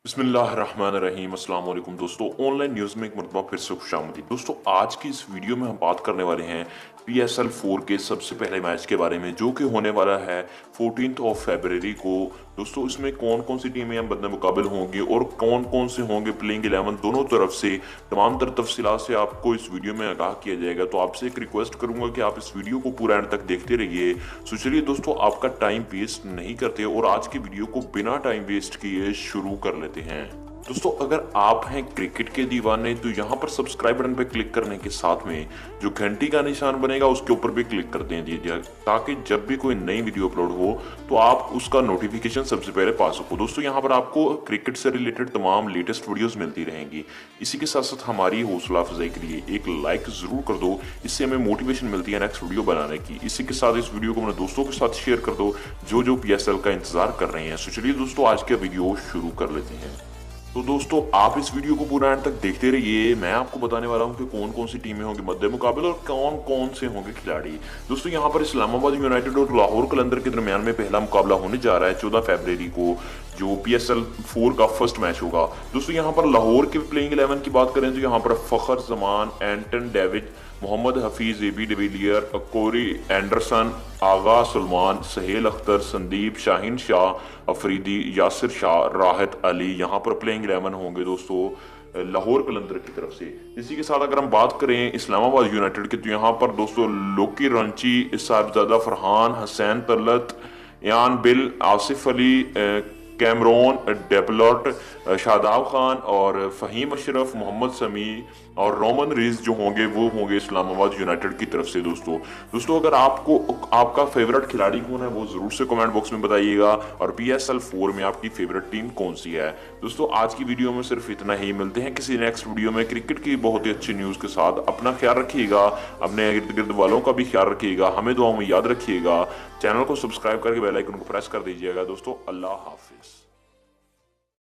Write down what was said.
बिस्मिल्लाहिर्रहमानिर्रहीम अस्सलाम वालेकुम दोस्तों, ऑनलाइन न्यूज़ में एक मरतबा फिर से खुशामदीद। दोस्तों आज की इस वीडियो में हम बात करने वाले हैं PSL 4 के सबसे पहले मैच के बारे में, जो कि होने वाला है 14 फरवरी को। दोस्तों इसमें कौन कौन सी टीमें हम बदले मुकाबिल होंगी और कौन कौन से होंगे प्लेइंग 11 दोनों तरफ से, तमाम तर तफसीलात से आपको इस वीडियो में आगाह किया जाएगा। तो आपसे एक रिक्वेस्ट करूंगा कि आप इस वीडियो को पूरा एंड तक देखते रहिए। सो चलिए दोस्तों, आपका टाइम वेस्ट नहीं करते और आज की वीडियो को बिना टाइम वेस्ट किए शुरू कर लेते हैं। दोस्तों अगर आप हैं क्रिकेट के दीवाने तो यहाँ पर सब्सक्राइब बटन पर क्लिक करने के साथ में जो घंटी का निशान बनेगा उसके ऊपर भी क्लिक कर दीजिए, ताकि जब भी कोई नई वीडियो अपलोड हो तो आप उसका नोटिफिकेशन सबसे पहले पा सको। दोस्तों यहाँ पर आपको क्रिकेट से रिलेटेड तमाम लेटेस्ट वीडियोस मिलती रहेंगी। इसी के साथ साथ हमारी हौसला अफजाई के लिए एक लाइक जरूर कर दो, इससे हमें मोटिवेशन मिलती है नेक्स्ट वीडियो बनाने की। इसी के साथ इस वीडियो को अपने दोस्तों के साथ शेयर कर दो जो PSL का इंतजार कर रहे हैं। सो चलिए दोस्तों, आज का वीडियो शुरू कर लेते हैं। तो दोस्तों आप इस वीडियो को पूरा एंड तक देखते रहिए। मैं आपको बताने वाला हूं कि कौन कौन सी टीमें होंगी मध्य मुकाबले और कौन कौन से होंगे खिलाड़ी। दोस्तों यहां पर इस्लामाबाद यूनाइटेड और लाहौर कलंदर के दरमियान में पहला मुकाबला होने जा रहा है 14 फरवरी को, जो PSL 4 का फर्स्ट मैच होगा। दोस्तों यहाँ पर लाहौर के प्लेइंग 11 की बात करें तो यहाँ पर Fakhar Zaman, Anton David, Mohammad Hafeez, AB de Villiers, Corey Anderson, Agha Salman, Sohail Akhtar, Sandeep, Shaheen Shah, Afridi, Yasir Shah, Rahat Ali यहाँ पर प्लेइंग 11 होंगे दोस्तों लाहौर कलंदर की तरफ से। इसी के साथ अगर हम बात करें इस्लामाबाद यूनाइटेड की तो यहाँ पर दोस्तों लोकी रंची, साहिबजादा फरहान, हसैन तलत, यान बिल, आसिफ अली, कैमरोन डेबलॉट, शादाब खान और फ़हीम अशरफ, मोहम्मद समी और रोमन रीज जो होंगे वो होंगे इस्लामाबाद यूनाइटेड की तरफ से। दोस्तों अगर आपको आपका फेवरेट खिलाड़ी कौन है वो जरूर से कमेंट बॉक्स में बताइएगा, और PSL 4 में आपकी फेवरेट टीम कौन सी है। दोस्तों आज की वीडियो में सिर्फ इतना ही, मिलते हैं किसी नेक्स्ट वीडियो में क्रिकेट की बहुत ही अच्छी न्यूज़ के साथ। अपना ख्याल रखिएगा, अपने इर्द गिर्द वालों का भी ख्याल रखिएगा, हमें दुआओं में याद रखिएगा। चैनल को सब्सक्राइब करके बेल आइकन को प्रेस कर दीजिएगा। दोस्तों अल्लाह हाफिज।